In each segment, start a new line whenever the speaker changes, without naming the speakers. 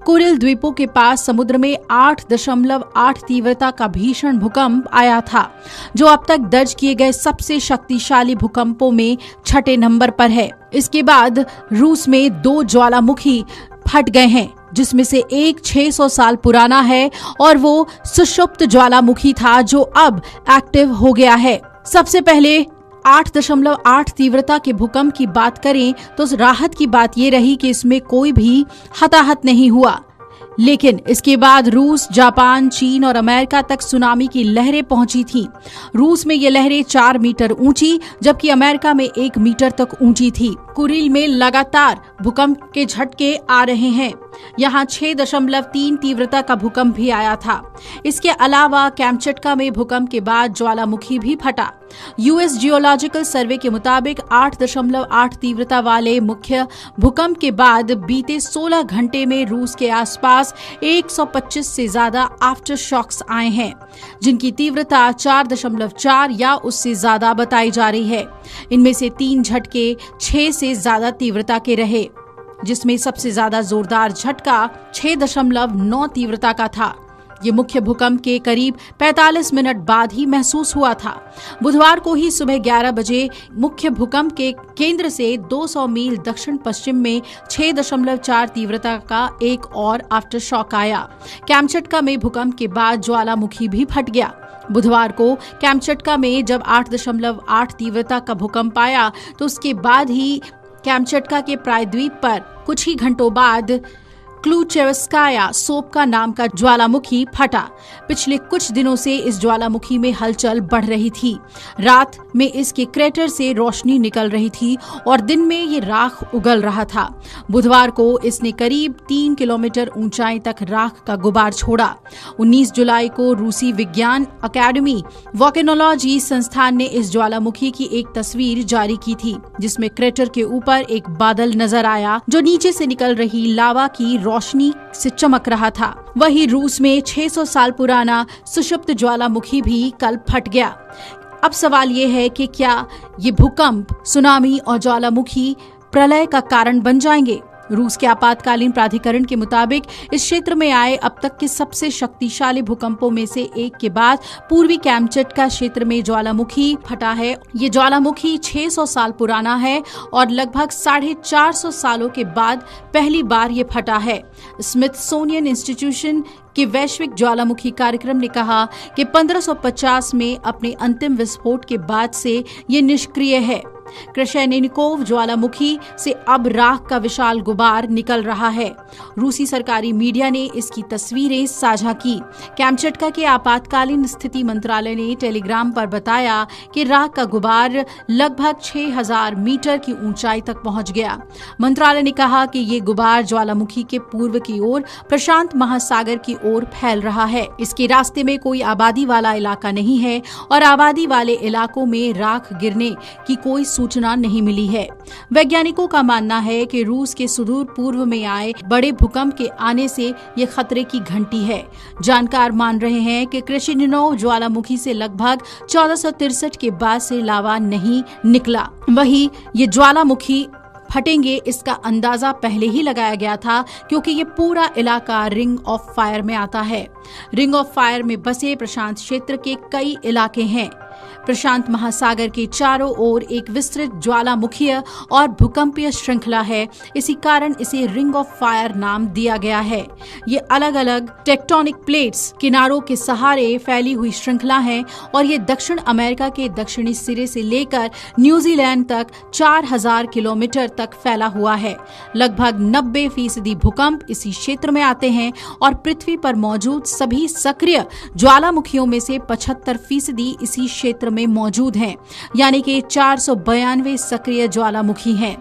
Kuril द्वीपों के पास समुद्र में 8.8 तीव्रता का भीषण भूकंप आया था, जो अब तक दर्ज किए गए सबसे शक्तिशाली भूकंपों में 6 नंबर पर है। इसके बाद रूस में 2 ज्वालामुखी फट गए हैं, जिसमें से एक 600 साल पुराना है और वो सुषुप्त ज्वालामुखी था जो अब एक्टिव हो गया है। सबसे पहले 8.8 तीव्रता के भूकंप की बात करें तो राहत की बात ये रही कि इसमें कोई भी हताहत नहीं हुआ, लेकिन इसके बाद रूस, जापान, चीन और अमेरिका तक सुनामी की लहरें पहुंची थीं। रूस में ये लहरें 4 मीटर ऊंची, जबकि अमेरिका में 1 मीटर तक ऊंची थी। कुरिल में लगातार भूकंप के झटके आ रहे हैं। यहाँ 6.3 तीव्रता का भूकंप भी आया था। इसके अलावा कैमचटका में भूकंप के बाद ज्वालामुखी भी फटा। यूएस जियोलॉजिकल सर्वे के मुताबिक 8.8 तीव्रता वाले मुख्य भूकंप के बाद बीते 16 घंटे में रूस के आसपास 125 से ज्यादा आफ्टर शॉक्स आए हैं, जिनकी तीव्रता 4.4 या उससे ज्यादा बताई जा रही है। इनमें से 3 झटके 6 से ज्यादा तीव्रता के रहे, जिसमें सबसे ज्यादा जोरदार झटका 6.9 तीव्रता का था। ये मुख्य भूकंप के करीब 45 मिनट बाद ही महसूस हुआ था। बुधवार को ही सुबह 11 बजे मुख्य भूकंप के केंद्र से 200 मील दक्षिण पश्चिम में 6.4 तीव्रता का एक और आफ्टर शॉक आया। कैमचटका में भूकंप के बाद ज्वालामुखी भी फट गया। बुधवार को कैमचटका में जब 8.8 तीव्रता का भूकंप आया तो उसके बाद ही कैमचटका के प्रायद्वीप पर कुछ ही घंटों बाद क्लूचेवस्काया सोपका नाम का ज्वालामुखी फटा। पिछले कुछ दिनों से इस ज्वालामुखी में हलचल बढ़ रही थी। रात में इसके क्रेटर से रोशनी निकल रही थी और दिन में ये राख उगल रहा था। बुधवार को इसने करीब 3 किलोमीटर ऊंचाई तक राख का गुबार छोड़ा। 19 जुलाई को रूसी विज्ञान अकादमी वोकेनोलॉजी संस्थान ने इस ज्वालामुखी की एक तस्वीर जारी की थी, जिसमें क्रेटर के ऊपर एक बादल नजर आया जो नीचे से निकल रही लावा की रोशनी से चमक रहा था। वहीं रूस में 600 साल पुराना सुषुप्त ज्वालामुखी भी कल फट गया। अब सवाल ये है कि क्या ये भूकंप, सुनामी और ज्वालामुखी प्रलय का कारण बन जाएंगे? रूस के आपातकालीन प्राधिकरण के मुताबिक इस क्षेत्र में आए अब तक के सबसे शक्तिशाली भूकंपों में से एक के बाद पूर्वी कैमचटका क्षेत्र में ज्वालामुखी फटा है। ये ज्वालामुखी 600 साल पुराना है और लगभग 450 सालों के बाद पहली बार ये फटा है। स्मिथसोनियन इंस्टीट्यूशन के वैश्विक ज्वालामुखी कार्यक्रम ने कहा कि 1550 में अपने अंतिम विस्फोट के बाद से ये निष्क्रिय है। क्रशेनिकोव ज्वालामुखी से अब राख का विशाल गुबार निकल रहा है। रूसी सरकारी मीडिया ने इसकी तस्वीरें साझा की। कैमचटका के आपातकालीन स्थिति मंत्रालय ने टेलीग्राम पर बताया कि राख का गुबार लगभग 6000 मीटर की ऊंचाई तक पहुंच गया। मंत्रालय ने कहा कि ये गुबार ज्वालामुखी के पूर्व की ओर प्रशांत महासागर की ओर फैल रहा है। इसके रास्ते में कोई आबादी वाला इलाका नहीं है और आबादी वाले इलाकों में राख गिरने की कोई सूचना नहीं मिली है। वैज्ञानिकों का मानना है कि रूस के सुदूर पूर्व में आए बड़े भूकंप के आने से ये खतरे की घंटी है। जानकार मान रहे हैं कि क्रेशिनिनोव ज्वालामुखी से लगभग 1463 के बाद से लावा नहीं निकला। वहीं ये ज्वालामुखी फटेंगे इसका अंदाजा पहले ही लगाया गया था, क्योंकि ये पूरा इलाका रिंग ऑफ फायर में आता है। रिंग ऑफ फायर में बसे प्रशांत क्षेत्र के कई इलाके हैं। प्रशांत महासागर के चारों ओर एक विस्तृत ज्वालामुखीय और भूकंपीय श्रृंखला है। इसी कारण इसे रिंग ऑफ फायर नाम दिया गया है। ये अलग अलग टेक्टोनिक प्लेट्स किनारों के सहारे फैली हुई श्रृंखला है और ये दक्षिण अमेरिका के दक्षिणी सिरे से लेकर न्यूजीलैंड तक 4000 किलोमीटर तक फैला हुआ है। लगभग 90% भूकंप इसी क्षेत्र में आते हैं और पृथ्वी पर मौजूद सभी सक्रिय ज्वालामुखियों में से 75% इसी क्षेत्र में मौजूद हैं, यानी कि 492 सक्रिय ज्वालामुखी हैं।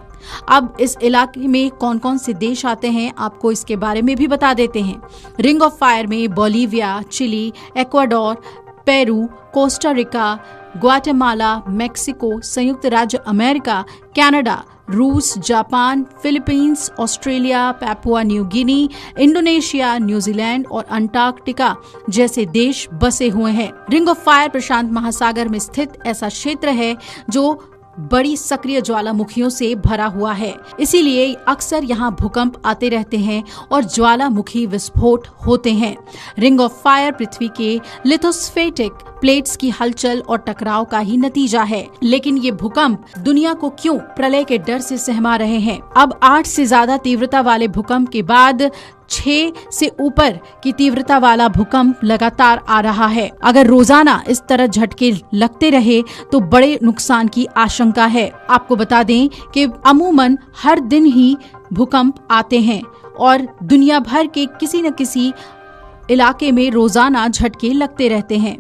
अब इस इलाके में कौन कौन से देश आते हैं, आपको इसके बारे में भी बता देते हैं। रिंग ऑफ फायर में Bolivia, Chile, Ecuador, Peru, Costa Rica, Guatemala, Mexico, संयुक्त राज्य अमेरिका, कनाडा, रूस, Japan, Philippines, Australia, Papua New Guinea, Indonesia, New Zealand और अंटार्कटिका जैसे देश बसे हुए हैं। रिंग ऑफ फायर प्रशांत महासागर में स्थित ऐसा क्षेत्र है जो बड़ी सक्रिय ज्वालामुखियों से भरा हुआ है, इसीलिए अक्सर यहाँ भूकंप आते रहते हैं और ज्वालामुखी विस्फोट होते हैं। रिंग ऑफ फायर पृथ्वी के लिथोस्फेटिक प्लेट्स की हलचल और टकराव का ही नतीजा है। लेकिन ये भूकंप दुनिया को क्यों प्रलय के डर से सहमा रहे हैं? अब 8 से ज्यादा तीव्रता वाले भूकंप के बाद 6 से ऊपर की तीव्रता वाला भूकंप लगातार आ रहा है। अगर रोजाना इस तरह झटके लगते रहे तो बड़े नुकसान की आशंका है। आपको बता दें कि अमूमन हर दिन ही भूकंप आते हैं और दुनिया भर के किसी न किसी इलाके में रोजाना झटके लगते रहते हैं।